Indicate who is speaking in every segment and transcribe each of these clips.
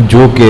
Speaker 1: جو کہ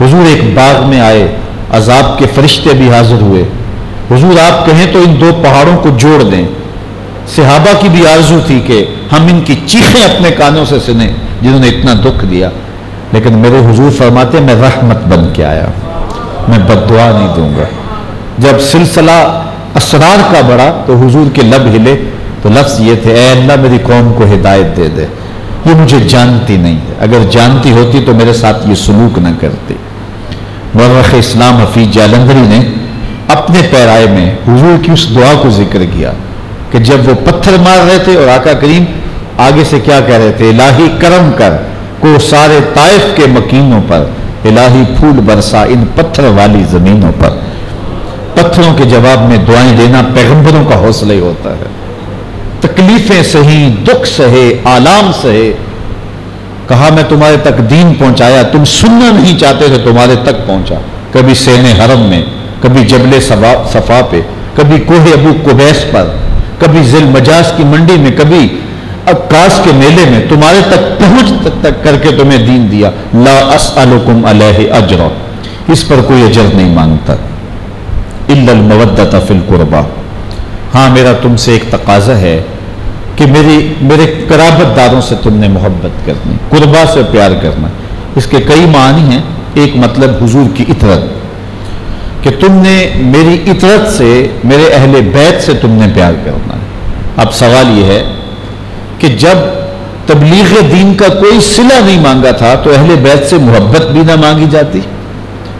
Speaker 1: حضور ایک باغ میں آئے، عذاب کے فرشتے بھی حاضر ہوئے۔ حضور آپ کہیں تو ان دو پہاڑوں کو جوڑ دیں۔ صحابہ کی بھی آرزو تھی کہ ہم ان کی چیخیں اپنے کانوں سے سنیں جنہوں نے اتنا دکھ دیا، لیکن میرے حضور فرماتے میں رحمت بن کے آیا، میں بد دعا نہیں دوں گا۔ جب سلسلہ اسرار کا بڑھا تو حضور کے لب ہلے تو لفظ یہ تھے، اے اللہ میری قوم کو ہدایت دے دے، یہ مجھے جانتی نہیں ہے، اگر جانتی ہوتی تو میرے ساتھ یہ سلوک نہ کرتی۔ مورخ اسلام حفیظ جالندھری نے اپنے پیرائے میں حضور کی اس دعا کو ذکر کیا کہ جب وہ پتھر مار رہے تھے اور آقا کریم آگے سے کیا کہہ رہے تھے، الہی کرم کر کو سارے طائف کے مکینوں پر، الہی پھول برسا ان پتھر والی زمینوں پر۔ پتھروں کے جواب میں دعائیں دینا پیغمبروں کا حوصلہ ہی ہوتا ہے۔ تکلیفیں سہی، دکھ سہے، آلام سہے، کہا میں تمہارے تک دین پہنچایا، تم سننا نہیں چاہتے تھے، تمہارے تک پہنچا۔ کبھی سین حرم میں، کبھی جبل صفا پہ، کبھی کوہ ابو قبیس پر، کبھی ذی المجاز کی منڈی میں، کبھی عکاس کے میلے میں، تمہارے تک پہنچ تک کر کے تمہیں دین دیا۔ لا اسألکم علیہ اجرا، اس پر کوئی اجر نہیں مانگتا، الا المودۃ فی القربى، ہاں میرا تم سے ایک تقاضا ہے کہ میرے قرابت داروں سے تم نے محبت کرنی، قربا سے پیار کرنا۔ اس کے کئی معنی ہیں، ایک مطلب حضور کی اطرت، کہ تم نے میری اطرت سے، میرے اہل بیت سے تم نے پیار کرنا ہے۔ اب سوال یہ ہے کہ جب تبلیغ دین کا کوئی صلہ نہیں مانگا تھا تو اہل بیت سے محبت بھی نہ مانگی جاتی؟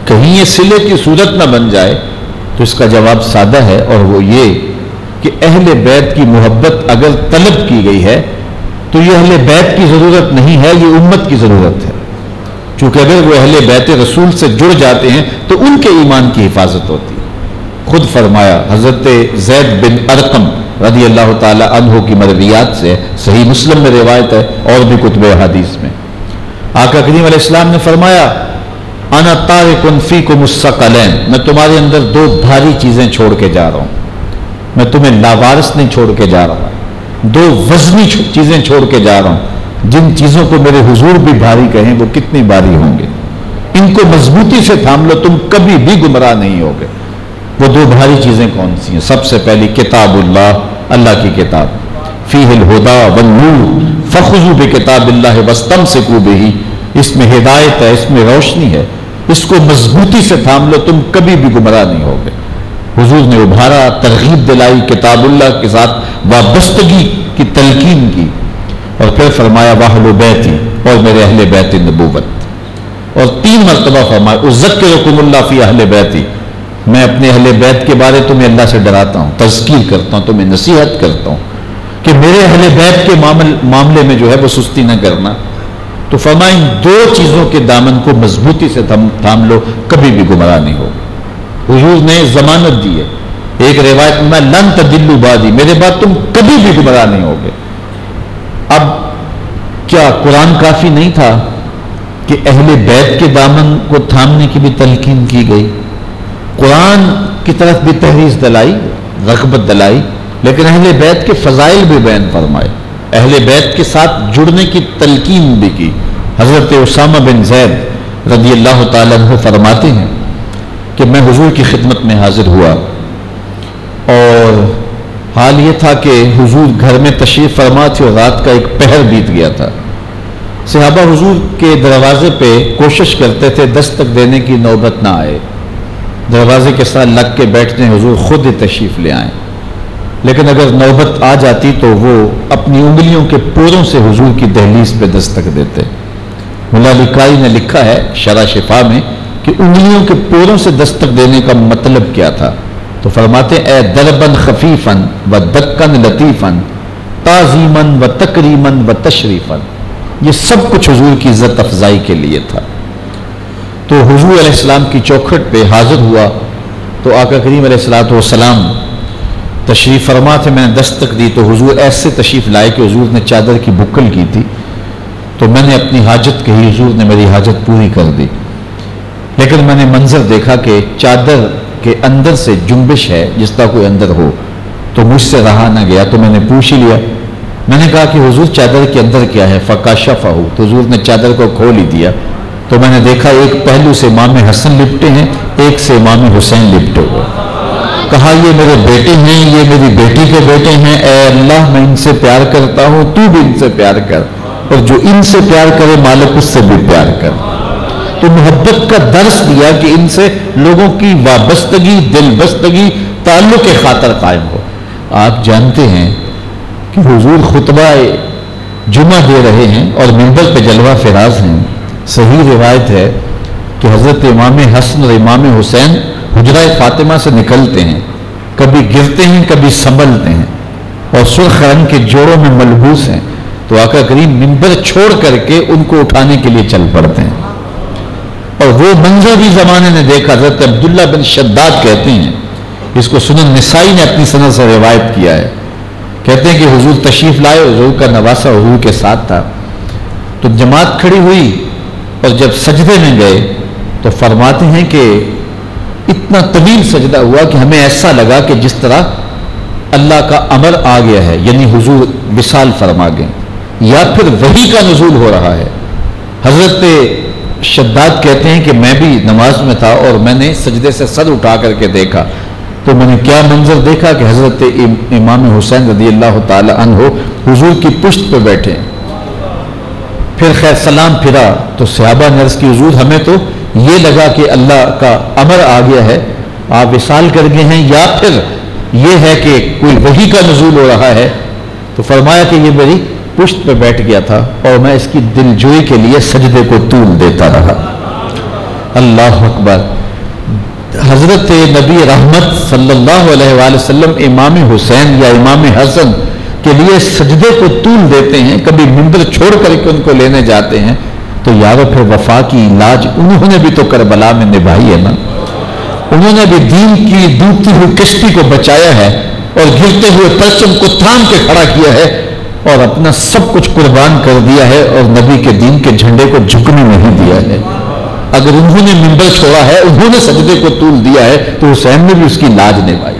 Speaker 1: کہیں یہ صلے کی صورت نہ بن جائے؟ تو اس کا جواب سادہ ہے، اور وہ یہ کہ اہل بیت کی محبت اگر طلب کی گئی ہے تو یہ اہل بیت کی ضرورت نہیں ہے، یہ امت کی ضرورت ہے، چونکہ اگر وہ اہل بیت رسول سے جڑ جاتے ہیں تو ان کے ایمان کی حفاظت ہوتی ہے۔ خود فرمایا حضرت زید بن ارقم رضی اللہ تعالی عنہ کی مرویات سے، صحیح مسلم میں روایت ہے اور بھی کتب حدیث میں، آقا کریم علیہ السلام نے فرمایا انا تارک فیکم الثقلین، میں تمہارے اندر دو بھاری چیزیں چھوڑ کے جا رہا ہوں، میں تمہیں لاوارث نہیں چھوڑ کے جا رہا، دو وزنی چیزیں چھوڑ کے جا رہا ہوں، جن چیزوں کو میرے حضور بھی بھاری کہیں وہ کتنی بھاری ہوں گے، ان کو مضبوطی سے تھام لو، تم کبھی بھی گمراہ نہیں ہوگے۔ وہ دو بھاری چیزیں کون سی ہیں؟ سب سے پہلی کتاب اللہ، اللہ کی کتاب، فیہ الہدی والنور فخذوا بکتاب اللہ واستمسکوا بہ، اس میں ہدایت ہے، اس میں روشنی ہے، اس کو مضبوطی سے تھام لو، تم کبھی بھی گمراہ نہیں ہوگے۔ حضور نے ابھارا، ترغیب دلائی، کتاب اللہ کے ساتھ وابستگی کی تلقین کی، اور پھر فرمایا واہل بیتی، اور میرے اہل بیت نبوت، اور 3 مرتبہ فرمایا اذکرکم اللہ فی اہل بیتی، میں اپنے اہل بیت کے بارے تمہیں اللہ سے ڈراتا ہوں، تذکیر کرتا ہوں، تمہیں نصیحت کرتا ہوں کہ میرے اہل بیت کے معاملے میں جو ہے وہ سستی نہ کرنا۔ تو فرمایا ان 2 چیزوں کے دامن کو مضبوطی سے تھام لو، کبھی بھی گمراہ نہیں ہو۔ حضور نے ضمانت دی ہے، ایک روایت میں لن تضلوا بعدی، میرے بعد تم کبھی بھی گمراہ نہیں ہوگے۔ اب کیا قرآن کافی نہیں تھا کہ اہل بیت کے دامن کو تھامنے کی بھی تلقین کی گئی؟ قرآن کی طرف بھی تحریض دلائی، رغبت دلائی، لیکن اہل بیت کے فضائل بھی بیان فرمائے، اہل بیت کے ساتھ جڑنے کی تلقین بھی کی۔ حضرت اسامہ بن زید رضی اللہ تعالیٰ عنہ فرماتے ہیں کہ میں حضور کی خدمت میں حاضر ہوا، اور حال یہ تھا کہ حضور گھر میں تشریف فرما تھے اور رات کا ایک پہر بیت گیا تھا۔ صحابہ حضور کے دروازے پہ کوشش کرتے تھے دستک دینے کی نوبت نہ آئے، دروازے کے ساتھ لگ کے بیٹھتے ہیں، حضور خود ہی تشریف لے آئیں، لیکن اگر نوبت آ جاتی تو وہ اپنی انگلیوں کے پوروں سے حضور کی دہلیز پہ دستک دیتے۔ ملا علی قاری نے لکھا ہے شرح شفا میں کہ انگلیوں کے پوروں سے دستک دینے کا مطلب کیا تھا، تو فرماتے اے دربن خفیفن و دکن لطیفن تعظیمن و تکریمن و تشریفن، یہ سب کچھ حضور کی عزت افزائی کے لیے تھا۔ تو حضور علیہ السلام کی چوکھٹ پہ حاضر ہوا تو آقا کریم علیہ السلام تشریف فرما تھے، میں نے دستک دی تو حضور ایسے تشریف لائے کہ حضور نے چادر کی بکل کی تھی، تو میں نے اپنی حاجت کہی، حضور نے میری حاجت پوری کر دی، لیکن میں نے منظر دیکھا کہ چادر کے اندر سے جنبش ہے، جس طرح کوئی اندر ہو، تو مجھ سے رہا نہ گیا، تو میں نے پوچھ ہی لیا میں نے کہا کہ حضور چادر کے اندر کیا ہے؟ فکاشفہ، تو حضور نے چادر کو کھول ہی دیا، تو میں نے دیکھا ایک پہلو سے امام حسن لپٹے ہیں، ایک سے امام حسین لپٹے ہوئے۔ کہا یہ میرے بیٹے ہیں، یہ میری بیٹی کے بیٹے ہیں، اے اللہ میں ان سے پیار کرتا ہوں، تو بھی ان سے پیار کر، اور جو ان سے پیار کرے مالک اس سے بھی پیار کر۔ تو محبت کا درس دیا کہ ان سے لوگوں کی وابستگی، دل بستگی، تعلق خاطر قائم ہو۔ آپ جانتے ہیں کہ حضور خطبہ جمعہ دے رہے ہیں اور منبر پہ جلوہ فراز ہیں۔ صحیح روایت ہے کہ حضرت امام حسن اور امام حسین حجرہ فاطمہ سے نکلتے ہیں، کبھی گرتے ہیں کبھی سنبھلتے ہیں، اور سرخ رنگ کے جوڑوں میں ملبوس ہیں، تو آقا کریم منبر چھوڑ کر کے ان کو اٹھانے کے لیے چل پڑتے ہیں۔ اور وہ منظر بھی زمانے نے دیکھا، حضرت عبداللہ بن شداد کہتے ہیں، اس کو سنن نسائی نے اپنی سند سے روایت کیا ہے، کہتے ہیں کہ حضور تشریف لائے، حضور کا نواسہ حضور کے ساتھ تھا، تو جماعت کھڑی ہوئی اور جب سجدے میں گئے تو فرماتے ہیں کہ اتنا طویل سجدہ ہوا کہ ہمیں ایسا لگا کہ جس طرح اللہ کا امر آ گیا ہے، یعنی حضور وصال فرما گئے یا پھر وحی کا نزول ہو رہا ہے۔ حضرت شداد کہتے ہیں کہ میں بھی نماز میں تھا اور میں نے سجدے سے سر اٹھا کر کے دیکھا تو میں نے کیا منظر دیکھا کہ حضرت امام حسین رضی اللہ تعالی عنہ حضور کی پشت پہ بیٹھے، پھر خیر سلام پھرا تو صحابہ نے عرض کی حضور ہمیں تو یہ لگا کہ اللہ کا امر آ گیا ہے، آپ وصال کر گئے ہیں، یا پھر یہ ہے کہ کوئی وحی کا نزول ہو رہا ہے۔ تو فرمایا کہ یہ میری پشت پہ بیٹھ گیا تھا اور میں اس کی دلجوئی کے لیے سجدے کو طول دیتا رہا۔ اللہ اکبر۔ حضرت نبی رحمت صلی اللہ علیہ وآلہ وسلم امام حسین یا امام حسن کے لیے سجدے کو طول دیتے ہیں، کبھی منبر چھوڑ کر کے ان کو لینے جاتے ہیں، تو یارو پھر وفا کی لاج انہوں نے بھی تو کربلا میں نبھائی ہے نا، انہوں نے بھی دین کی ڈوبتی ہوئی کشتی کو بچایا ہے اور گرتے ہوئے پرچم کو تھام کے کھڑا کیا ہے اور اپنا سب کچھ قربان کر دیا ہے اور نبی کے دین کے جھنڈے کو جھکنے نہیں دیا ہے۔ اگر انہوں نے منبر چھوڑا ہے، انہوں نے سجدے کو طول دیا ہے، تو حسین نے بھی اس کی لاج نبھائی۔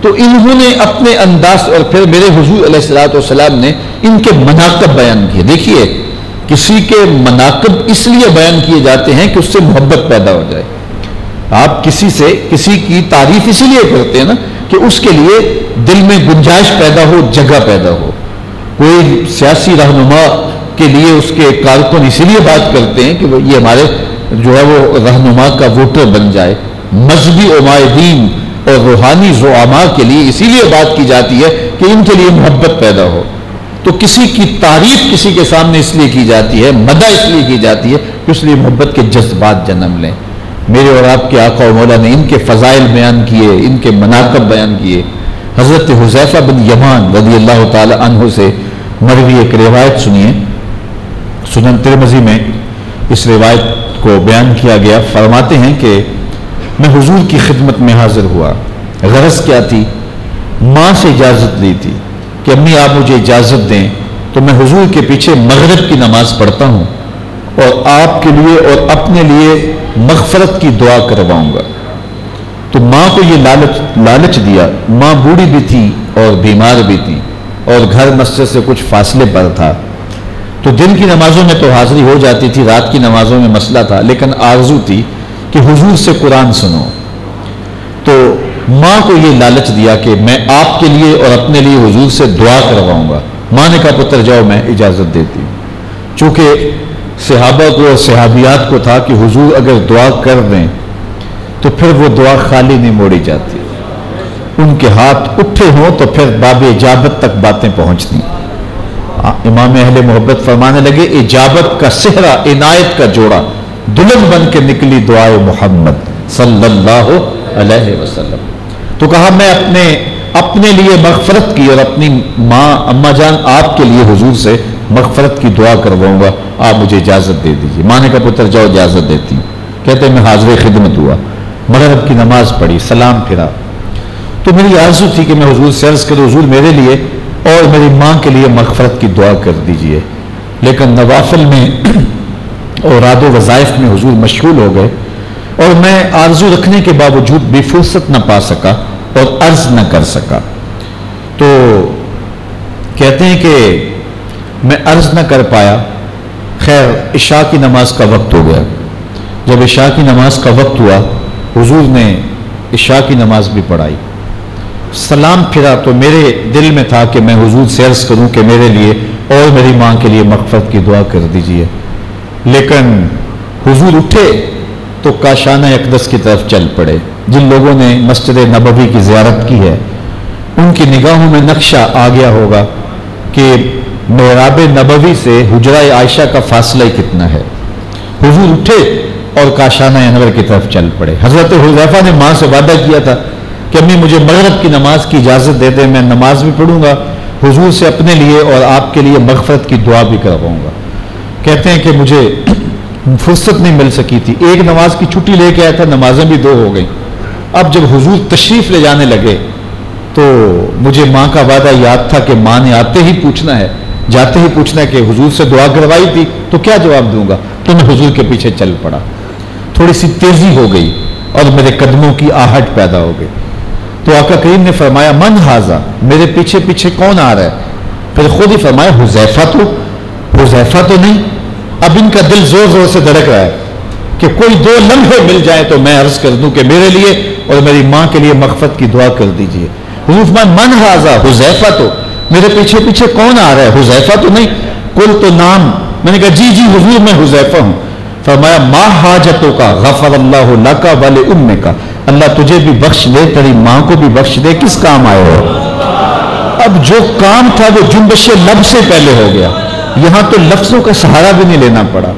Speaker 1: تو انہوں نے اپنے انداز، اور پھر میرے حضور علیہ الصلوۃ والسلام نے ان کے مناقب بیان کیے۔ دیکھیے کسی کے مناقب اس لیے بیان کیے جاتے ہیں کہ اس سے محبت پیدا ہو جائے۔ آپ کسی کی تعریف اسی لیے کرتے ہیں نا کہ اس کے لیے دل میں گنجائش پیدا ہو، جگہ پیدا ہو۔ کوئی سیاسی رہنما کے لیے اس کے کارکن اسی لیے بات کرتے ہیں کہ یہ ہمارے جو ہے وہ رہنما کا ووٹر بن جائے۔ مذہبی عمائدین اور روحانی زعماء کے لیے اسی لیے بات کی جاتی ہے کہ ان کے لیے محبت پیدا ہو۔ تو کسی کی تعریف کسی کے سامنے اس لیے کی جاتی ہے، مدح اس لیے کی جاتی ہے کہ اس لیے محبت کے جذبات جنم لیں۔ میرے اور آپ کے آقا و مولا نے ان کے فضائل بیان کیے، ان کے مناقب بیان کیے۔ حضرت حذیفہ بن یمان رضی اللہ تعالی عنہ سے مروی ایک روایت سنیے، سنن ترمذی میں اس روایت کو بیان کیا گیا۔ فرماتے ہیں کہ میں حضور کی خدمت میں حاضر ہوا، غرض کیا تھی؟ ماں سے اجازت لی تھی کہ امی آپ مجھے اجازت دیں تو میں حضور کے پیچھے مغرب کی نماز پڑھتا ہوں اور آپ کے لیے اور اپنے لیے مغفرت کی دعا کرواؤں گا۔ تو ماں کو یہ لالچ دیا، ماں بوڑھی بھی تھی اور بیمار بھی تھی اور گھر مسجد سے کچھ فاصلے پر تھا، تو دن کی نمازوں میں تو حاضری ہو جاتی تھی، رات کی نمازوں میں مسئلہ تھا، لیکن آرزو تھی کہ حضور سے قرآن سنو۔ تو ماں کو یہ لالچ دیا کہ میں آپ کے لیے اور اپنے لیے حضور سے دعا کرواؤں گا۔ ماں نے کہا پتر جاؤ، میں اجازت دیتی ہوں۔ چونکہ صحابہ کو اور صحابیات کو تھا کہ حضور اگر دعا کر دیں تو پھر وہ دعا خالی نہیں موڑی جاتی، ان کے ہاتھ اٹھے ہوں تو پھر باب اجابت تک باتیں پہنچتی۔ امام اہل محبت فرمانے لگے اجابت کا صحرا، عنایت کا جوڑا، دلہن بن کے نکلی دعائے محمد صلی اللہ علیہ وسلم۔ تو کہا میں اپنے لیے مغفرت کی اور اپنی ماں اماں جان آپ کے لیے حضور سے مغفرت کی دعا کرواؤں گا، آپ مجھے اجازت دے دیجیے۔ ماں نے کہا پتر جاؤ، اجازت دیتی ہوں۔ کہتے میں حاضر خدمت ہوا، مغرب کی نماز پڑھی، سلام پھرا، تو میری آرزو تھی کہ میں حضور سے عرض کروں حضور میرے لیے اور میری ماں کے لیے مغفرت کی دعا کر دیجیے، لیکن نوافل میں اور راد و وظائف میں حضور مشغول ہو گئے اور میں آرزو رکھنے کے باوجود بھی فرصت نہ پا سکا اور عرض نہ کر سکا۔ تو کہتے ہیں کہ میں عرض نہ کر پایا. خیر عشاء کی نماز کا وقت ہو گیا. جب عشاء کی نماز کا وقت ہوا حضور نے عشاء کی نماز بھی پڑھائی. سلام پھرا تو میرے دل میں تھا کہ میں حضور سے عرض کروں کہ میرے لیے اور میری ماں کے لیے مغفرت کی دعا کر دیجئے. لیکن حضور اٹھے تو کاشانہ اقدس کی طرف چل پڑے. جن لوگوں نے مسجد نبوی کی زیارت کی ہے ان کی نگاہوں میں نقشہ آ گیا ہوگا کہ محراب نبوی سے حجرہ عائشہ کا فاصلہ کتنا ہے. حضور اٹھے اور کاشانہ انور کی طرف چل پڑے. حضرت حذیفہ نے ماں سے وعدہ کیا تھا کہ امی مجھے مغرب کی نماز کی اجازت دے دیں, میں نماز بھی پڑھوں گا, حضور سے اپنے لیے اور آپ کے لیے مغفرت کی دعا بھی کرواؤں گا. کہتے ہیں کہ مجھے فرصت نہیں مل سکی تھی. ایک نماز کی چھٹی لے کے آیا تھا, نمازیں بھی 2 ہو گئیں. اب جب حضور تشریف لے جانے لگے تو مجھے ماں کا وعدہ یاد تھا کہ ماں نے آتے ہی پوچھنا ہے, جاتے ہی پوچھنا ہے کہ حضور سے دعا کروائی تھی, تو کیا جواب دوں گا. تو میں حضور کے پیچھے چل پڑا. تھوڑی سی تیزی ہو گئی اور میرے قدموں کی آہٹ پیدا ہو گئی. تو آقا کریم نے فرمایا من ھذا, میرے پیچھے پیچھے کون آ رہا ہے. پھر خود ہی فرمایا حذیفہ تو نہیں. اب ان کا دل زور زور سے دھڑک رہا ہے کہ کوئی 2 لمحے مل جائے تو میں عرض کر دوں کہ میرے لیے اور میری ماں کے لیے مغفرت کی دعا کر دیجئے. حضور فرمایا من ھذا حذیفہ تو, میرے پیچھے پیچھے کون آ رہا ہے, حذیفہ تو نہیں. کل تو نام, میں نے کہا جی حضور میں حذیفہ ہوں. فرمایا ما حاجتوں کا غفر اللہ لک ولامک, اللہ تجھے بھی بخش دے, تیری ماں کو بھی بخش دے, کس کام آئے ہو. اب جو کام تھا وہ جنبش لب سے پہلے ہو گیا, یہاں تو لفظوں کا سہارا بھی نہیں لینا پڑا.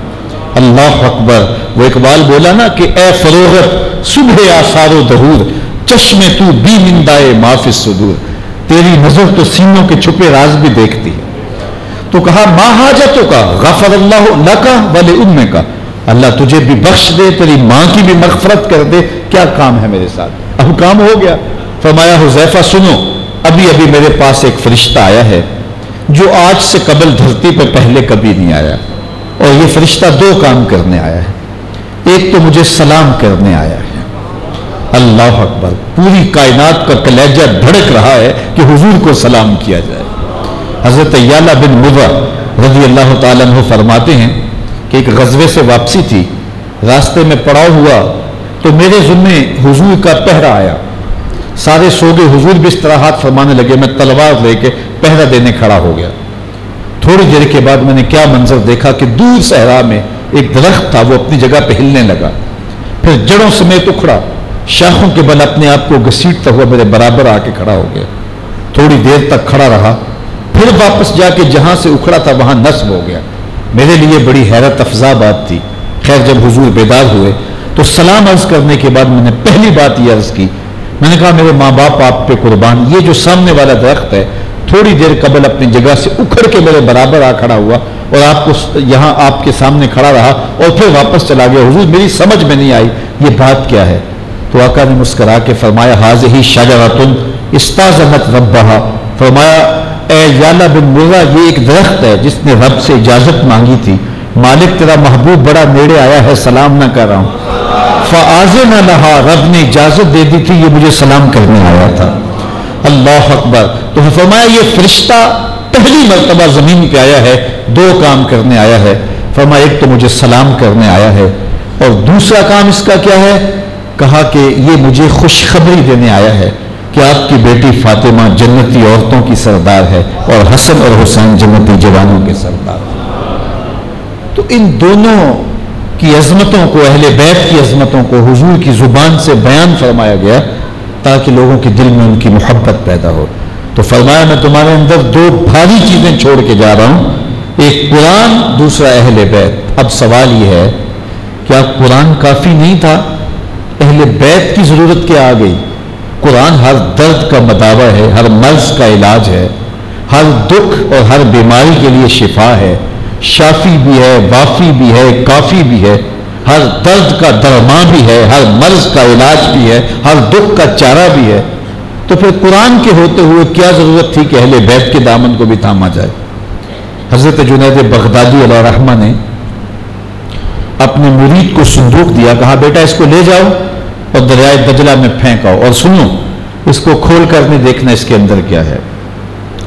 Speaker 1: اللہ اکبر. وہ اقبال بولا نا کہ اے فروغت صبح آثار و ظہور, چشم تو بی نندائے ما فی الصدور, تیری نظر تو سینوں کے چھپے راز بھی دیکھتی ہے. تو کہا ما حاجتوں کا غفر اللہ لک ولامک, اللہ تجھے بھی بخش دے, تیری ماں کی بھی مغفرت کر دے, کیا کام ہے میرے ساتھ. اب کام ہو گیا. فرمایا حذیفہ سنو, ابھی ابھی میرے پاس ایک فرشتہ آیا ہے جو آج سے قبل دھرتی پہ پہلے کبھی نہیں آیا, اور یہ فرشتہ 2 کام کرنے آیا ہے. ایک تو مجھے سلام کرنے آیا ہے. اللہ اکبر. پوری کائنات کا کلیجہ دھڑک رہا ہے کہ حضور کو سلام کیا جائے. حضرت یعلا بن مرہ رضی اللہ تعالیٰ عنہ فرماتے ہیں کہ ایک غزوے سے واپسی تھی, راستے میں پڑاؤ ہوا تو میرے ذمے حضور کا پہرا آیا. سارے سو گئے, حضور بھی استراحت فرمانے لگے, میں تلوار لے کے پہرا دینے کھڑا ہو گیا. تھوڑی دیر کے بعد میں نے کیا منظر دیکھا کہ دور صحرا میں ایک درخت تھا, وہ اپنی جگہ پہ ہلنے لگا, پھر جڑوں سمیت اکھڑا, شاخوں کے بل اپنے آپ کو گھسیٹتا ہوا میرے برابر آ کے کھڑا ہو گیا. تھوڑی دیر تک کھڑا رہا, پھر واپس جا کے جہاں سے اکھڑا تھا وہاں نصب ہو گیا. میرے لیے بڑی حیرت افزا بات تھی. خیر جب حضور بیدار ہوئے تو سلام عرض کرنے کے بعد میں نے پہلی بات یہ عرض کی, میں نے کہا میرے ماں باپ آپ پہ قربان, یہ جو سامنے والا درخت ہے تھوڑی دیر قبل اپنی جگہ سے اکھڑ کے میرے برابر آ کھڑا ہوا اور آپ کو یہاں آپ کے سامنے کھڑا رہا اور پھر واپس چلا گیا. حضور میری سمجھ میں نہیں آئی یہ بات کیا ہے. تو آقا نے مسکرا کے فرمایا ھذہ شجرۃ استاذنت ربھا, فرمایا اے یعلا بن مرہ یہ ایک درخت ہے جس نے رب سے اجازت مانگی تھی, مالک تیرا محبوب بڑا نیڑے آیا ہے, سلام نہ کر رہا ہوں. فآذن لہا, رب نے اجازت دے دی تھی, یہ مجھے سلام کرنے آیا تھا. اللہ اکبر. تو فرمایا یہ فرشتہ پہلی مرتبہ زمین پہ آیا ہے, 2 کام کرنے آیا ہے. فرمایا ایک تو مجھے سلام کرنے آیا ہے اور دوسرا کام اس کا کیا ہے, کہا کہ یہ مجھے خوشخبری دینے آیا ہے کہ آپ کی بیٹی فاطمہ جنتی عورتوں کی سردار ہے اور حسن اور حسین جنتی جوانوں کے سردار. تو ان دونوں کی عظمتوں کو, اہل بیت کی عظمتوں کو حضور کی زبان سے بیان فرمایا گیا تاکہ لوگوں کے دل میں ان کی محبت پیدا ہو. تو فرمایا میں تمہارے اندر 2 بھاری چیزیں چھوڑ کے جا رہا ہوں, ایک قرآن, دوسرا اہل بیت. اب سوال یہ ہے کیا قرآن کافی نہیں تھا, اہل بیت کی ضرورت کیا آ گئی. قرآن ہر درد کا مداوا ہے, ہر مرض کا علاج ہے, ہر دکھ اور ہر بیماری کے لیے شفا ہے, شافی بھی ہے, وافی بھی ہے, کافی بھی ہے, ہر درد کا درما بھی ہے, ہر مرض کا علاج بھی ہے, ہر دکھ کا چارہ بھی ہے. تو پھر قرآن کے ہوتے ہوئے کیا ضرورت تھی کہ اہل بیت کے دامن کو بھی تھاما جائے. حضرت جنید بغدادی علیہ رحمہ نے اپنے مرید کو صندوق دیا, کہا بیٹا اس کو لے جاؤ اور دریائے دجلہ میں پھینکاؤ, اور سنو اس کو کھول کر نہیں دیکھنا اس کے اندر کیا ہے.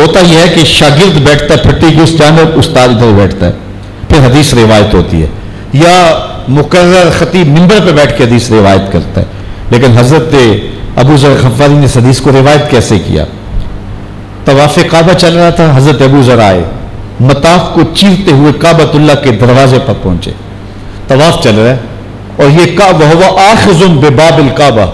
Speaker 1: ہوتا یہ ہے کہ شاگرد بیٹھتا ہے پھٹی کی اس جانب، استاد ادھر بیٹھتا ہے، پھر حدیث روایت ہوتی ہے، یا مقرر خطیب منبر پہ بیٹھ کے حدیث روایت کرتا ہے. لیکن حضرت ابو ذر غفاری نے اس حدیث کو روایت کیسے کیا؟ طواف کعبہ چل رہا تھا، حضرت ابو ذر آئے، مطاف کو چیرتے ہوئے کعبۃ اللہ کے دروازے پر پہنچے. طواف چل رہا ہے اور یہ کعبہ ہوا آخذ بباب الکعبہ،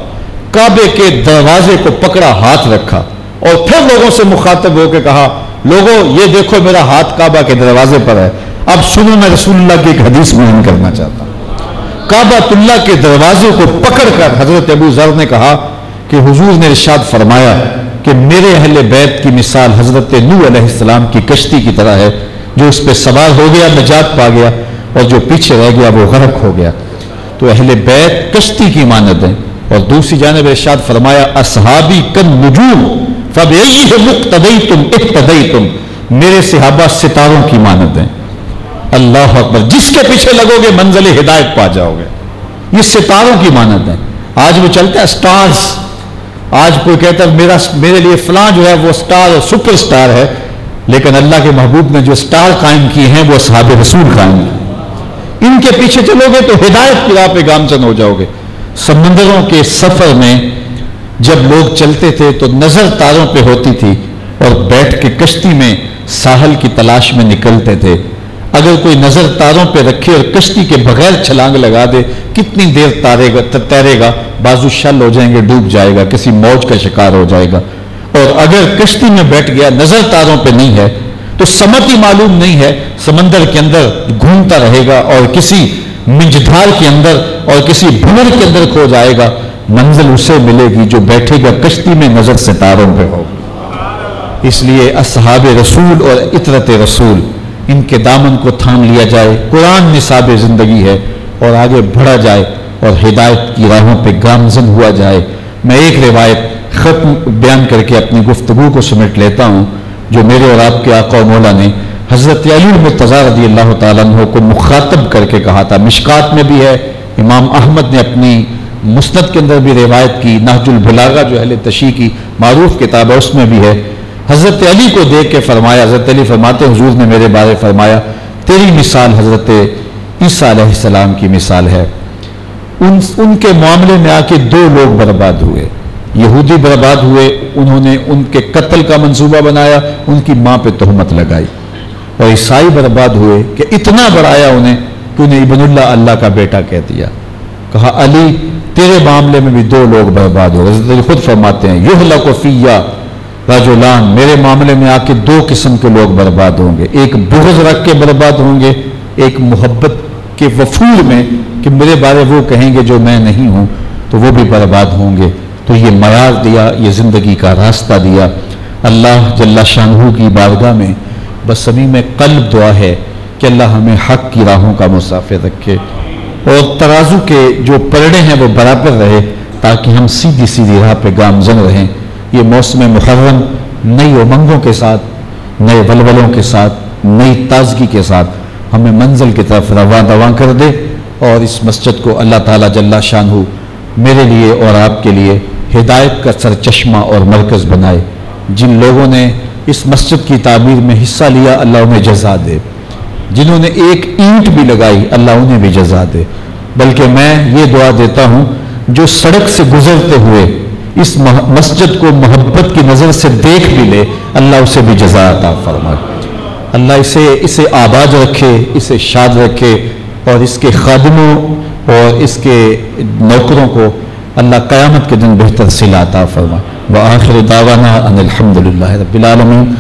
Speaker 1: کعبے کے دروازے کو پکڑا، ہاتھ رکھا اور پھر لوگوں سے مخاطب ہو کے کہا، لوگوں یہ دیکھو میرا ہاتھ کعبہ کے دروازے پر ہے. اب سنو، میں رسول اللہ کی ایک حدیث بیان کرنا چاہتا ہوں. کعبۃ اللہ کے دروازے کو پکڑ کر حضرت ابو ذر نے کہا کہ حضور نے ارشاد فرمایا کہ میرے اہل بیت کی مثال حضرت نوح علیہ السلام کی کشتی کی طرح ہے، جو اس پہ سوار ہو گیا نجات پا گیا اور جو پیچھے رہ گیا وہ غرق ہو گیا. تو اہل بیت کشتی کی مانند ہیں. اور دوسری جانب ارشاد فرمایا، اصحابی کن نجوم فبأیہم اقتدیتم اہتدیتم، میرے صحابہ ستاروں کی مانند ہیں. اللہ اکبر، جس کے پیچھے لگو گے منزل ہدایت پا جاؤ گے. یہ ستاروں کی مانند ہیں. آج وہ چلتا ہے سٹارز، آج کوئی کہتا ہے میرے لیے فلاں جو ہے وہ سٹار اور سپر سٹار ہے، لیکن اللہ کے محبوب نے جو سٹار قائم کیے ہیں وہ اصحاب رسول قائم کیے. ان کے پیچھے چلو گے تو ہدایت کی راہ پہ گامزن ہو جاؤ گے. سمندروں کے سفر میں جب لوگ چلتے تھے تو نظر تاروں پہ ہوتی تھی اور بیٹھ کے کشتی میں ساحل کی تلاش میں نکلتے تھے. اگر کوئی نظر تاروں پہ رکھے اور کشتی کے بغیر چھلانگ لگا دے، کتنی دیر تیرے گا، بازو شل ہو جائیں گے، ڈوب جائے گا، کسی موج کا شکار ہو جائے گا. اور اگر کشتی میں بیٹھ گیا، نظر تاروں پہ نہیں ہے تو سمت ہی معلوم نہیں ہے، سمندر کے اندر گھومتا رہے گا اور کسی منجدھار کے اندر اور کسی بھنر کے اندر کھو جائے گا. منزل اسے ملے گی جو بیٹھے گا کشتی میں، نظر ستاروں پہ ہو. اس لیے اصحاب رسول اور اطرت رسول، ان کے دامن کو تھام لیا جائے. قرآن نصاب زندگی ہے اور آگے بڑھا جائے اور ہدایت کی راہوں پہ گامزن ہوا جائے. میں ایک روایت ختم بیان کر کے اپنی گفتگو کو سمیٹ لیتا ہوں، جو میرے اور آپ کے آقا و مولا نے حضرت علی المرتضیٰ رضی اللہ تعالیٰ عنہ کو مخاطب کر کے کہا تھا. مشکات میں بھی ہے، امام احمد نے اپنی مسند کے اندر بھی روایت کی، نہج البلاغہ جو اہل تشیع کی معروف کتاب ہے اس میں بھی ہے. حضرت علی کو دیکھ کے فرمایا، حضرت علی فرماتے حضور نے میرے بارے فرمایا، تیری مثال حضرت عیسیٰ علیہ السلام کی مثال ہے. ان کے معاملے میں آ کے دو لوگ برباد ہوئے. یہودی برباد ہوئے، انہوں نے ان کے قتل کا منصوبہ بنایا، ان کی ماں پہ تہمت لگائی. اور عیسائی برباد ہوئے کہ اتنا بڑھایا انہیں کہ انہیں ابن اللہ، اللہ کا بیٹا کہہ دیا. کہا علی تیرے معاملے میں بھی دو لوگ برباد ہو. حضرت علی خود فرماتے ہیں، یہلک فیہ رجلان، میرے معاملے میں آ کے دو قسم کے لوگ برباد ہوں گے. ایک بغض رکھ کے برباد ہوں گے، ایک محبت کے وفور میں کہ میرے بارے وہ کہیں گے جو میں نہیں ہوں، تو وہ بھی برباد ہوں گے. تو یہ معیار دیا، یہ زندگی کا راستہ دیا. اللہ جل شانہ کی بارگاہ میں بس صمیم قلب دعا ہے کہ اللہ ہمیں حق کی راہوں کا مسافر رکھے اور ترازو کے جو پلڑے ہیں وہ برابر رہے، تاکہ ہم سیدھی سیدھی راہ پہ گامزن رہیں. یہ موسم محرم نئی امنگوں کے ساتھ، نئے ولولوں کے ساتھ، نئی تازگی کے ساتھ ہمیں منزل کی طرف رواں کر دے. اور اس مسجد کو اللہ تعالیٰ جل شانہ میرے لیے اور آپ کے لیے ہدایت کا سرچشمہ اور مرکز بنائے. جن لوگوں نے اس مسجد کی تعمیر میں حصہ لیا، اللہ انہیں جزا دے. جنہوں نے ایک اینٹ بھی لگائی، اللہ انہیں بھی جزا دے. بلکہ میں یہ دعا دیتا ہوں، جو سڑک سے گزرتے ہوئے اس مسجد کو محبت کی نظر سے دیکھ بھی لے، اللہ اسے بھی جزا عطا فرمائے. اللہ اسے آباد رکھے، اسے شاد رکھے، اور اس کے خادموں اور اس کے نوکروں کو اللہ قیامت کے دن بہتر صلہ عطا فرمائے. وآخر دعوانا ان الحمد للہ رب العالمین.